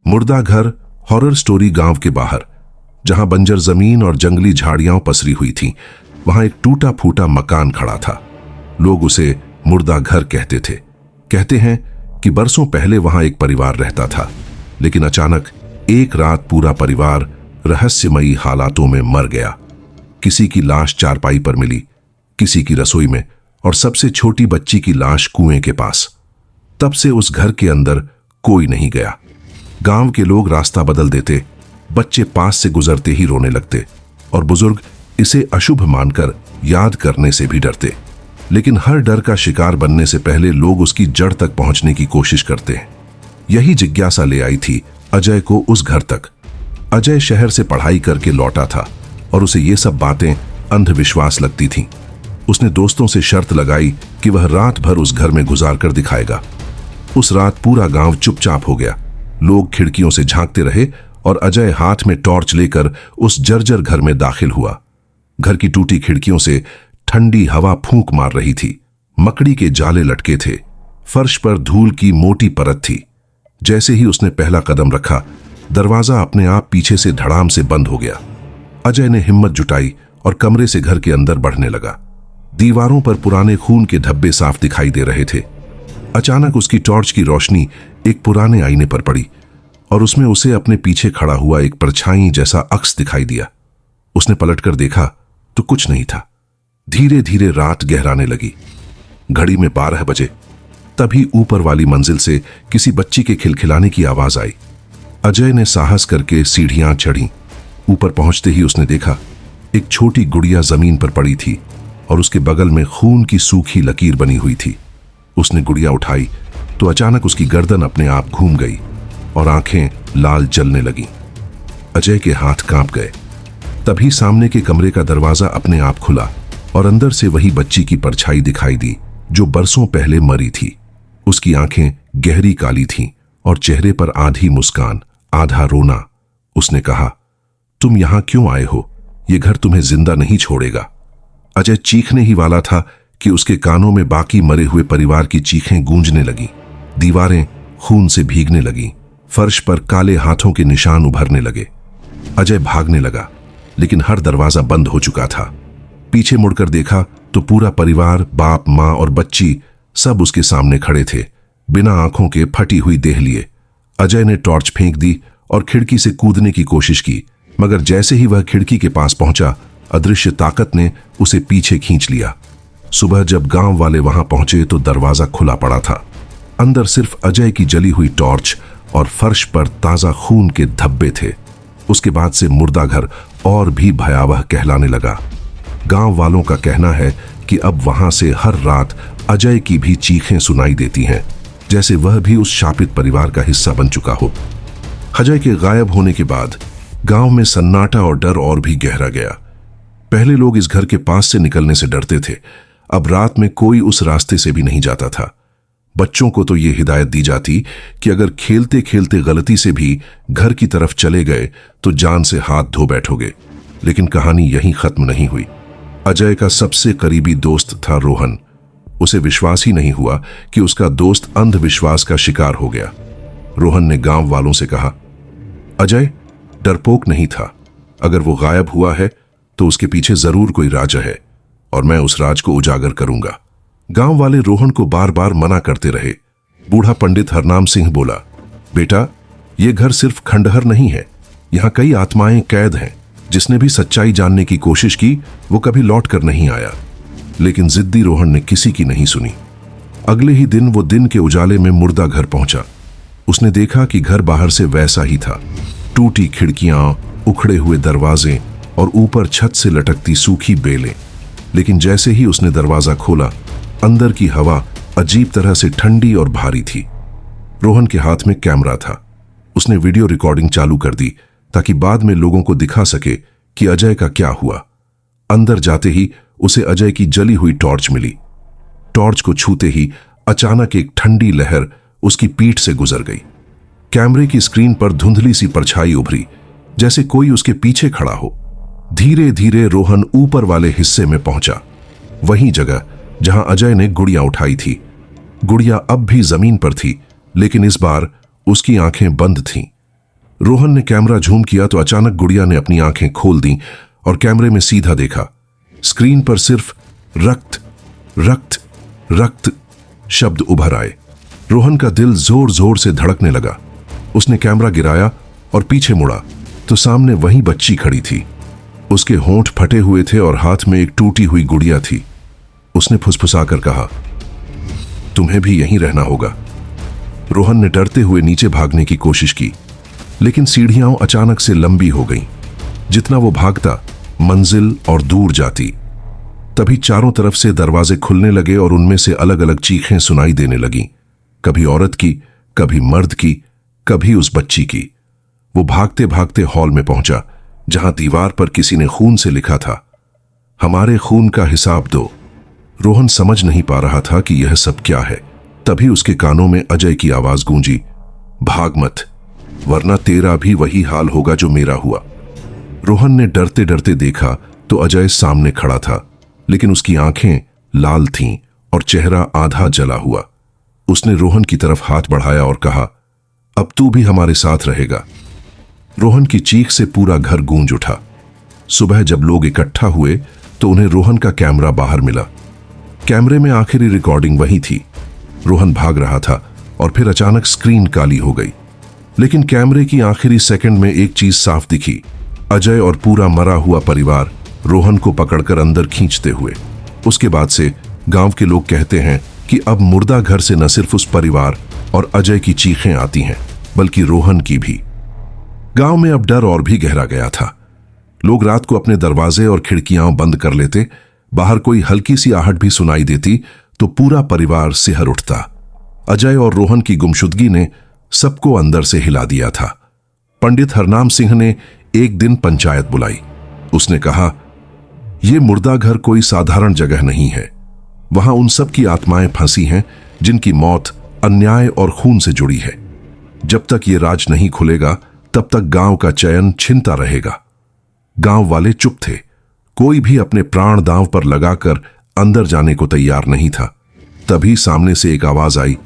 मुर्दा घर horror story गांव के बाहर, जहां बंजर जमीन और जंगली झाड़ियां पसरी हुई थीं, वहां एक टूटा फूटा मकान खड़ा था। लोग उसे मुर्दा घर कहते थे। कहते हैं कि बरसों पहले वहां एक परिवार रहता था, लेकिन अचानक एक रात पूरा परिवार रहस्यमयी हालातों में मर गया। किसी की लाश चारपाई पर मिली, किसी की रसोई में, और सबसे छोटी बच्ची की लाश कुएं के पास। तब से उस घर के अंदर कोई नहीं गया। गांव के लोग रास्ता बदल देते, बच्चे पास से गुजरते ही रोने लगते, और बुजुर्ग इसे अशुभ मानकर याद करने से भी डरते। लेकिन हर डर का शिकार बनने से पहले लोग उसकी जड़ तक पहुंचने की कोशिश करते हैं। यही जिज्ञासा ले आई थी अजय को उस घर तक। अजय शहर से पढ़ाई करके लौटा था और उसे ये सब बातें अंधविश्वास लगती थीं। उसने दोस्तों से शर्त लगाई कि वह रात भर उस घर में गुजार कर दिखाएगा। उस रात पूरा गांव चुपचाप हो गया। लोग खिड़कियों से झांकते रहे और अजय हाथ में टॉर्च लेकर उस जर्जर घर में दाखिल हुआ। घर की टूटी खिड़कियों से ठंडी हवा फूंक मार रही थी। मकड़ी के जाले लटके थे। फर्श पर धूल की मोटी परत थी। जैसे ही उसने पहला कदम रखा, दरवाजा अपने आप पीछे से धड़ाम से बंद हो गया। अजय ने हिम्मत जुटाई और कमरे से घर के अंदर बढ़ने लगा। दीवारों पर पुराने खून के धब्बे साफ दिखाई दे रहे थे। अचानक उसकी टॉर्च की रोशनी एक पुराने आईने पर पड़ी और उसमें उसे अपने पीछे खड़ा हुआ एक परछाई जैसा अक्स दिखाई दिया। उसने पलटकर देखा तो कुछ नहीं था। धीरे धीरे रात गहराने लगी। घड़ी में 12 बजे। तभी ऊपर वाली मंजिल से किसी बच्ची के खिलखिलाने की आवाज आई। अजय ने साहस करके सीढ़ियां चढ़ी। ऊपर पहुंचते ही उसने देखा एक छोटी गुड़िया जमीन पर पड़ी थी और उसके बगल में खून की सूखी लकीर बनी हुई थी। उसने गुड़िया उठाई तो अचानक उसकी गर्दन अपने आप घूम गई और आंखें लाल जलने लगीं। अजय के हाथ कांप गए। तभी सामने के कमरे का दरवाजा अपने आप खुला और अंदर से वही बच्ची की परछाई दिखाई दी जो बरसों पहले मरी थी। उसकी आंखें गहरी काली थीं और चेहरे पर आधी मुस्कान, आधा रोना। उसने कहा, तुम यहां क्यों आए हो? यह घर तुम्हें जिंदा नहीं छोड़ेगा। अजय चीखने ही वाला था कि उसके कानों में बाकी मरे हुए परिवार की चीखें गूंजने लगीं। दीवारें खून से भीगने लगीं। फर्श पर काले हाथों के निशान उभरने लगे। अजय भागने लगा, लेकिन हर दरवाजा बंद हो चुका था। पीछे मुड़कर देखा तो पूरा परिवार, बाप, मां और बच्ची सब उसके सामने खड़े थे, बिना आंखों के, फटी हुई देह लिए। अजय ने टॉर्च फेंक दी और खिड़की से कूदने की कोशिश की, मगर जैसे ही वह खिड़की के पास पहुंचा, अदृश्य ताकत ने उसे पीछे खींच लिया। सुबह जब गांव वाले वहां पहुंचे तो दरवाजा खुला पड़ा था। अंदर सिर्फ अजय की जली हुई टॉर्च और फर्श पर ताजा खून के धब्बे थे। उसके बाद से मुर्दा घर और भी भयावह कहलाने लगा। गांव वालों का कहना है कि अब वहां से हर रात अजय की भी चीखें सुनाई देती हैं, जैसे वह भी उस शापित परिवार का हिस्सा बन चुका हो। अजय के गायब होने के बाद गांव में सन्नाटा और डर और भी गहरा गया। पहले लोग इस घर के पास से निकलने से डरते थे। अब रात में कोई उस रास्ते से भी नहीं जाता था। बच्चों को तो ये हिदायत दी जाती कि अगर खेलते खेलते गलती से भी घर की तरफ चले गए तो जान से हाथ धो बैठोगे। लेकिन कहानी यहीं खत्म नहीं हुई। अजय का सबसे करीबी दोस्त था रोहन। उसे विश्वास ही नहीं हुआ कि उसका दोस्त अंधविश्वास का शिकार हो गया। रोहन ने गांव वालों से कहा, अजय डरपोक नहीं था। अगर वो गायब हुआ है तो उसके पीछे जरूर कोई राज है और मैं उस राज को उजागर करूंगा। गांव वाले रोहन को बार बार मना करते रहे। बूढ़ा पंडित हरनाम सिंह बोला, बेटा, ये घर सिर्फ खंडहर नहीं है। यहां कई आत्माएं कैद हैं। जिसने भी सच्चाई जानने की कोशिश की वो कभी लौट कर नहीं आया। लेकिन जिद्दी रोहन ने किसी की नहीं सुनी। अगले ही दिन वो दिन के उजाले में मुर्दा घर पहुंचा। उसने देखा कि घर बाहर से वैसा ही था। टूटी खिड़कियां, उखड़े हुए दरवाजे और ऊपर छत से लटकती सूखी बेलें। लेकिन जैसे ही उसने दरवाजा खोला, अंदर की हवा अजीब तरह से ठंडी और भारी थी। रोहन के हाथ में कैमरा था। उसने वीडियो रिकॉर्डिंग चालू कर दी ताकि बाद में लोगों को दिखा सके कि अजय का क्या हुआ। अंदर जाते ही उसे अजय की जली हुई टॉर्च मिली। टॉर्च को छूते ही अचानक एक ठंडी लहर उसकी पीठ से गुजर गई। कैमरे की स्क्रीन पर धुंधली सी परछाई उभरी, जैसे कोई उसके पीछे खड़ा हो। धीरे धीरे रोहन ऊपर वाले हिस्से में पहुंचा, वही जगह जहां अजय ने गुड़िया उठाई थी। गुड़िया अब भी जमीन पर थी, लेकिन इस बार उसकी आंखें बंद थीं। रोहन ने कैमरा झूम किया तो अचानक गुड़िया ने अपनी आंखें खोल दी और कैमरे में सीधा देखा। स्क्रीन पर सिर्फ रक्त रक्त रक्त शब्द उभर आए। रोहन का दिल जोर जोर से धड़कने लगा। उसने कैमरा गिराया और पीछे मुड़ा तो सामने वही बच्ची खड़ी थी। उसके होंठ फटे हुए थे और हाथ में एक टूटी हुई गुड़िया थी। उसने फुसफुसाकर कहा, तुम्हें भी यहीं रहना होगा। रोहन ने डरते हुए नीचे भागने की कोशिश की, लेकिन सीढ़ियां अचानक से लंबी हो गईं। जितना वो भागता मंजिल और दूर जाती। तभी चारों तरफ से दरवाजे खुलने लगे और उनमें से अलग अलग चीखें सुनाई देने लगीं। कभी औरत की, कभी मर्द की, कभी उस बच्ची की। वो भागते भागते हॉल में पहुंचा जहां दीवार पर किसी ने खून से लिखा था, हमारे खून का हिसाब दो। रोहन समझ नहीं पा रहा था कि यह सब क्या है। तभी उसके कानों में अजय की आवाज गूंजी, भाग मत, वरना तेरा भी वही हाल होगा जो मेरा हुआ। रोहन ने डरते डरते देखा तो अजय सामने खड़ा था, लेकिन उसकी आंखें लाल थीं और चेहरा आधा जला हुआ। उसने रोहन की तरफ हाथ बढ़ाया और कहा, अब तू भी हमारे साथ रहेगा। रोहन की चीख से पूरा घर गूंज उठा। सुबह जब लोग इकट्ठा हुए तो उन्हें रोहन का कैमरा बाहर मिला। कैमरे में आखिरी रिकॉर्डिंग वही थी। रोहन भाग रहा था और फिर अचानक स्क्रीन काली हो गई। लेकिन कैमरे की आखिरी सेकंड में एक चीज साफ दिखी, अजय और पूरा मरा हुआ परिवार रोहन को पकड़कर अंदर खींचते हुए। उसके बाद से गांव के लोग कहते हैं कि अब मुर्दा घर से न सिर्फ उस परिवार और अजय की चीखें आती हैं, बल्कि रोहन की भी। गांव में अब डर और भी गहरा गया था। लोग रात को अपने दरवाजे और खिड़कियां बंद कर लेते। बाहर कोई हल्की सी आहट भी सुनाई देती तो पूरा परिवार सिहर उठता। अजय और रोहन की गुमशुदगी ने सबको अंदर से हिला दिया था। पंडित हरनाम सिंह ने एक दिन पंचायत बुलाई। उसने कहा, यह मुर्दा घर कोई साधारण जगह नहीं है। वहां उन सब की आत्माएं फंसी हैं जिनकी मौत अन्याय और खून से जुड़ी है। जब तक ये राज नहीं खुलेगा तब तक गांव का चयन छिनता रहेगा। गांव वाले चुप थे। कोई भी अपने प्राण दांव पर लगाकर अंदर जाने को तैयार नहीं था। तभी सामने से एक आवाज आई,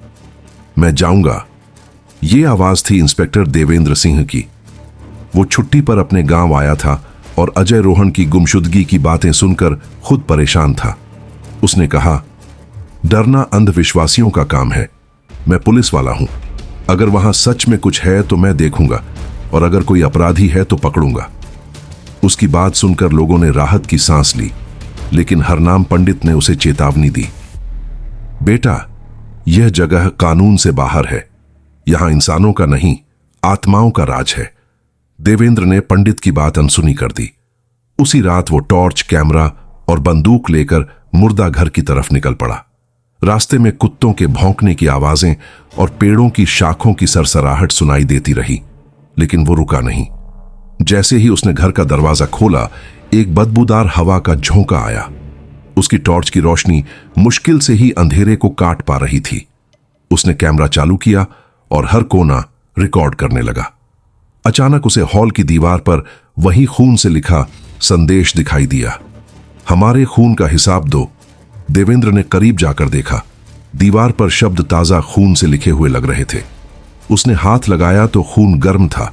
मैं जाऊंगा। ये आवाज थी इंस्पेक्टर देवेंद्र सिंह की। वो छुट्टी पर अपने गांव आया था और अजय रोहन की गुमशुदगी की बातें सुनकर खुद परेशान था। उसने कहा, डरना अंधविश्वासियों का काम है। मैं पुलिस वाला हूं। अगर वहां सच में कुछ है तो मैं देखूंगा, और अगर कोई अपराधी है तो पकड़ूंगा। उसकी बात सुनकर लोगों ने राहत की सांस ली, लेकिन हरनाम पंडित ने उसे चेतावनी दी, बेटा, यह जगह कानून से बाहर है। यहां इंसानों का नहीं, आत्माओं का राज है। देवेंद्र ने पंडित की बात अनसुनी कर दी। उसी रात वो टॉर्च, कैमरा और बंदूक लेकर मुर्दा घर की तरफ निकल पड़ा। रास्ते में कुत्तों के भौंकने की आवाजें और पेड़ों की शाखों की सरसराहट सुनाई देती रही, लेकिन वो रुका नहीं। जैसे ही उसने घर का दरवाजा खोला, एक बदबूदार हवा का झोंका आया। उसकी टॉर्च की रोशनी मुश्किल से ही अंधेरे को काट पा रही थी। उसने कैमरा चालू किया और हर कोना रिकॉर्ड करने लगा। अचानक उसे हॉल की दीवार पर वही खून से लिखा संदेश दिखाई दिया, हमारे खून का हिसाब दो। देवेंद्र ने करीब जाकर देखा। दीवार पर शब्द ताजा खून से लिखे हुए लग रहे थे। उसने हाथ लगाया तो खून गर्म था।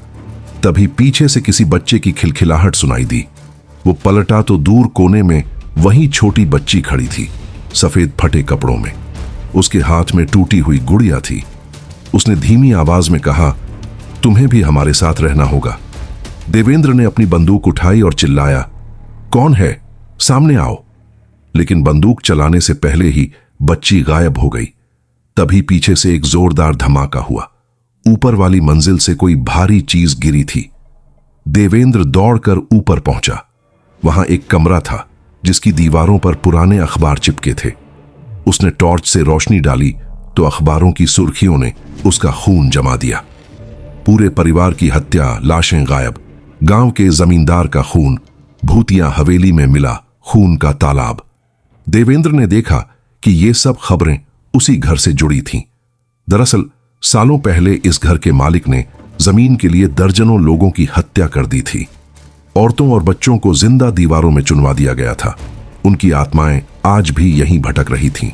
तभी पीछे से किसी बच्चे की खिलखिलाहट सुनाई दी। वो पलटा तो दूर कोने में वही छोटी बच्ची खड़ी थी, सफेद फटे कपड़ों में। उसके हाथ में टूटी हुई गुड़िया थी। उसने धीमी आवाज में कहा, तुम्हें भी हमारे साथ रहना होगा। देवेंद्र ने अपनी बंदूक उठाई और चिल्लाया, कौन है, सामने आओ। लेकिन बंदूक चलाने से पहले ही बच्ची गायब हो गई। तभी पीछे से एक जोरदार धमाका हुआ। ऊपर वाली मंजिल से कोई भारी चीज गिरी थी। देवेंद्र दौड़कर ऊपर पहुंचा। वहां एक कमरा था जिसकी दीवारों पर पुराने अखबार चिपके थे। उसने टॉर्च से रोशनी डाली तो अखबारों की सुर्खियों ने उसका खून जमा दिया। पूरे परिवार की हत्या, लाशें गायब, गांव के जमींदार का खून, भूतिया हवेली में मिला खून का तालाब। देवेंद्र ने देखा कि ये सब खबरें उसी घर से जुड़ी थीं। दरअसल सालों पहले इस घर के मालिक ने जमीन के लिए दर्जनों लोगों की हत्या कर दी थी। औरतों और बच्चों को जिंदा दीवारों में चुनवा दिया गया था। उनकी आत्माएं आज भी यहीं भटक रही थीं।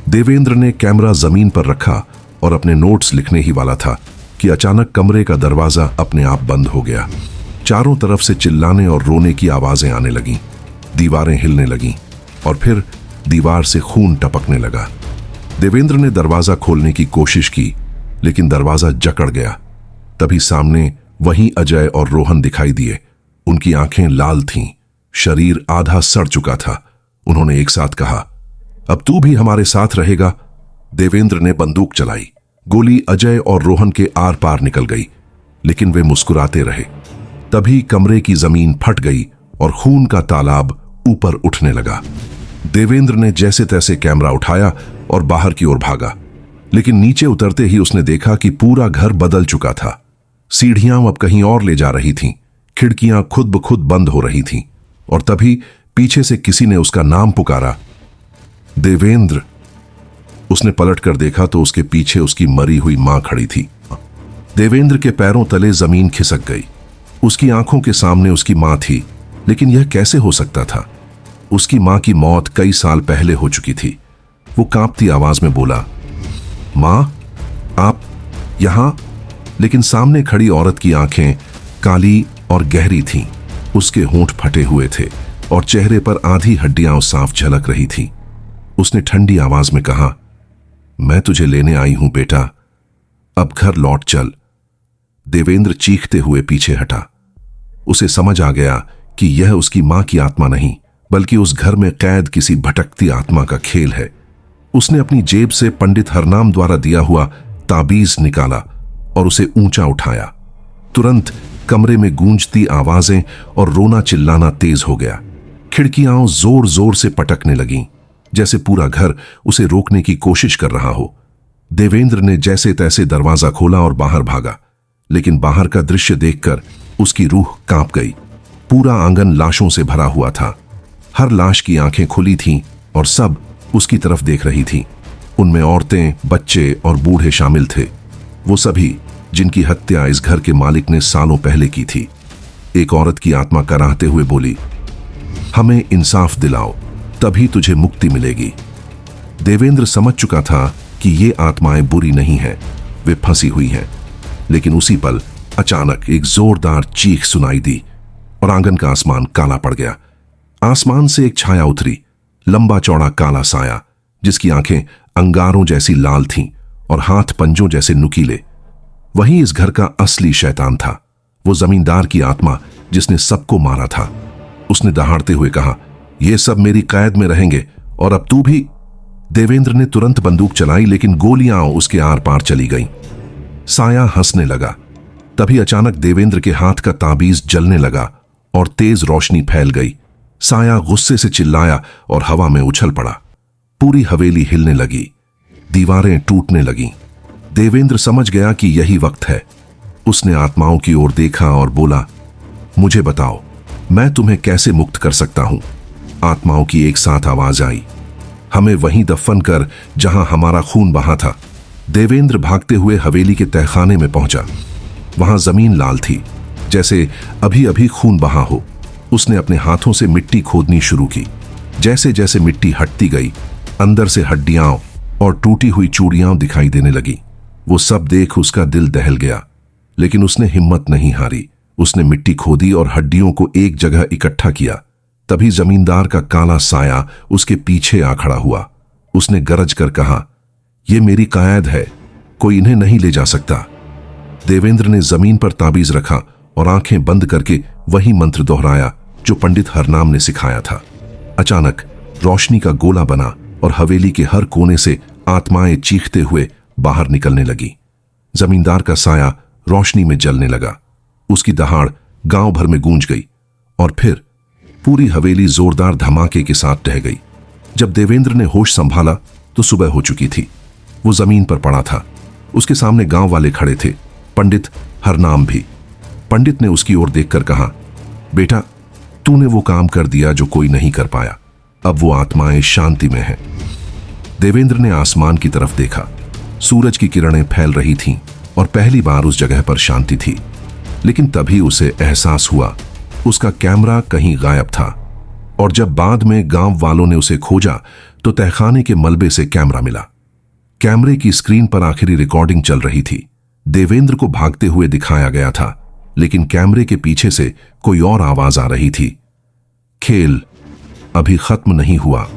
देवेंद्र ने कैमरा जमीन पर रखा और अपने नोट्स लिखने ही वाला था कि अचानक कमरे का दरवाजा अपने आप बंद हो गया। चारों तरफ से चिल्लाने और रोने की आवाजें आने लगीं, दीवारें हिलने लगीं और फिर दीवार से खून टपकने लगा। देवेंद्र ने दरवाजा खोलने की कोशिश की, लेकिन दरवाजा जकड़ गया। तभी सामने वहीं अजय और रोहन दिखाई दिए। उनकी आंखें लाल थीं, शरीर आधा सड़ चुका था। उन्होंने एक साथ कहा, अब तू भी हमारे साथ रहेगा। देवेंद्र ने बंदूक चलाई। गोली अजय और रोहन के आर पार निकल गई, लेकिन वे मुस्कुराते रहे। तभी कमरे की जमीन फट गई और खून का तालाब ऊपर उठने लगा। देवेंद्र ने जैसे तैसे कैमरा उठाया और बाहर की ओर भागा, लेकिन नीचे उतरते ही उसने देखा कि पूरा घर बदल चुका था। सीढ़ियां अब कहीं और ले जा रही थीं, खिड़कियां खुद ब खुद बंद हो रही थीं, और तभी पीछे से किसी ने उसका नाम पुकारा, देवेंद्र। उसने पलट कर देखा तो उसके पीछे उसकी मरी हुई मां खड़ी थी। देवेंद्र के पैरों तले जमीन खिसक गई। उसकी आंखों के सामने उसकी मां थी, लेकिन यह कैसे हो सकता था? उसकी मां की मौत कई साल पहले हो चुकी थी। वो कांपती आवाज में बोला, मां, आप यहां? लेकिन सामने खड़ी औरत की आंखें काली और गहरी थीं। उसके होंठ फटे हुए थे और चेहरे पर आधी हड्डियां साफ झलक रही थी। उसने ठंडी आवाज में कहा, मैं तुझे लेने आई हूं बेटा, अब घर लौट चल। देवेंद्र चीखते हुए पीछे हटा। उसे समझ आ गया कि यह उसकी मां की आत्मा नहीं, बल्कि उस घर में कैद किसी भटकती आत्मा का खेल है। उसने अपनी जेब से पंडित हरनाम द्वारा दिया हुआ ताबीज निकाला और उसे ऊंचा उठाया। तुरंत कमरे में गूंजती आवाजें और रोना चिल्लाना तेज हो गया। खिड़कियां जोर जोर से पटकने लगीं, जैसे पूरा घर उसे रोकने की कोशिश कर रहा हो। देवेंद्र ने जैसे तैसे दरवाजा खोला और बाहर भागा, लेकिन बाहर का दृश्य देखकर उसकी रूह कांप गई। पूरा आंगन लाशों से भरा हुआ था। हर लाश की आंखें खुली थीं और सब उसकी तरफ देख रही थीं। उनमें औरतें, बच्चे और बूढ़े शामिल थे, वो सभी जिनकी हत्या इस घर के मालिक ने सालों पहले की थी। एक औरत की आत्मा कराहते हुए बोली, हमें इंसाफ दिलाओ, तभी तुझे मुक्ति मिलेगी। देवेंद्र समझ चुका था कि ये आत्माएं बुरी नहीं हैं, वे फंसी हुई हैं। लेकिन उसी पल अचानक एक जोरदार चीख सुनाई दी और आंगन का आसमान काला पड़ गया। आसमान से एक छाया उतरी, लंबा चौड़ा काला साया, जिसकी आंखें अंगारों जैसी लाल थीं और हाथ पंजों जैसे नुकीले। वही इस घर का असली शैतान था, वो जमींदार की आत्मा जिसने सबको मारा था। उसने दहाड़ते हुए कहा, ये सब मेरी कैद में रहेंगे और अब तू भी। देवेंद्र ने तुरंत बंदूक चलाई, लेकिन गोलियां उसके आर पार चली गईं। साया हंसने लगा। तभी अचानक देवेंद्र के हाथ का ताबीज जलने लगा और तेज रोशनी फैल गई। साया गुस्से से चिल्लाया और हवा में उछल पड़ा। पूरी हवेली हिलने लगी, दीवारें टूटने लगीं। देवेंद्र समझ गया कि यही वक्त है। उसने आत्माओं की ओर देखा और बोला, मुझे बताओ, मैं तुम्हें कैसे मुक्त कर सकता हूं? आत्माओं की एक साथ आवाज आई, हमें वहीं दफन कर जहां हमारा खून बहा था। देवेंद्र भागते हुए हवेली के तहखाने में पहुंचा। वहां जमीन लाल थी, जैसे अभी अभी खून बहा हो। उसने अपने हाथों से मिट्टी खोदनी शुरू की। जैसे जैसे मिट्टी हटती गई, अंदर से हड्डियां और टूटी हुई चूड़ियां दिखाई देने लगी। वो सब देख उसका दिल दहल गया, लेकिन उसने हिम्मत नहीं हारी। उसने मिट्टी खोदी और हड्डियों को एक जगह इकट्ठा किया। तभी जमींदार का काला साया उसके पीछे आ खड़ा हुआ। उसने गरज कर कहा, ये मेरी कायद है, कोई इन्हें नहीं ले जा सकता। देवेंद्र ने जमीन पर ताबीज रखा और आंखें बंद करके वही मंत्र दोहराया जो पंडित हरनाम ने सिखाया था। अचानक रोशनी का गोला बना और हवेली के हर कोने से आत्माएं चीखते हुए बाहर निकलने लगी। जमींदार का साया रोशनी में जलने लगा। उसकी दहाड़ गांव भर में गूंज गई और फिर पूरी हवेली जोरदार धमाके के साथ ढह गई। जब देवेंद्र ने होश संभाला तो सुबह हो चुकी थी। वो जमीन पर पड़ा था। उसके सामने गांव वाले खड़े थे, पंडित हरनाम भी। पंडित ने उसकी ओर देखकर कहा, बेटा, तूने वो काम कर दिया जो कोई नहीं कर पाया। अब वो आत्माएं शांति में हैं। देवेंद्र ने आसमान की तरफ देखा। सूरज की किरणें फैल रही थीं और पहली बार उस जगह पर शांति थी। लेकिन तभी उसे एहसास हुआ, उसका कैमरा कहीं गायब था। और जब बाद में गांव वालों ने उसे खोजा तो तहखाने के मलबे से कैमरा मिला। कैमरे की स्क्रीन पर आखिरी रिकॉर्डिंग चल रही थी। देवेंद्र को भागते हुए दिखाया गया था, लेकिन कैमरे के पीछे से कोई और आवाज आ रही थी। खेल अभी खत्म नहीं हुआ।